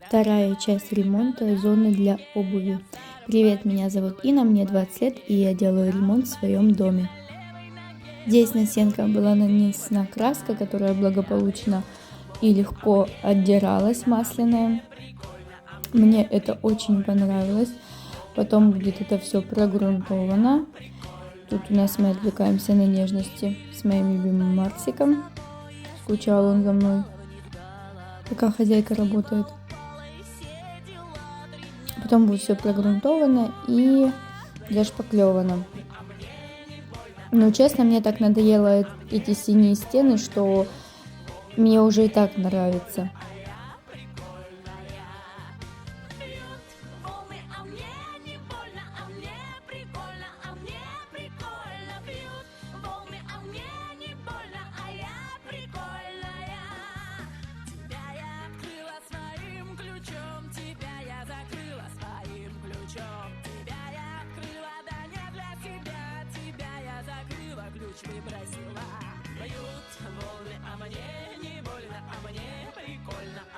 Вторая часть ремонта зоны для обуви. Привет, меня зовут Инна, мне 20 лет, и я делаю ремонт в своем доме. Здесь на стенках была нанесена краска, которая благополучно и легко отдиралась, масляная. Мне это очень понравилось. Потом будет это все прогрунтовано. Тут у нас мы отвлекаемся на нежности с моим любимым Марсиком. Скучал он за мной, пока хозяйка работает. Потом будет все прогрунтовано и зашпаклевано. Но честно, мне так надоело эти синие стены, что мне уже и так нравится. Выбросила, бьют волны, а мне не больно, а мне прикольно.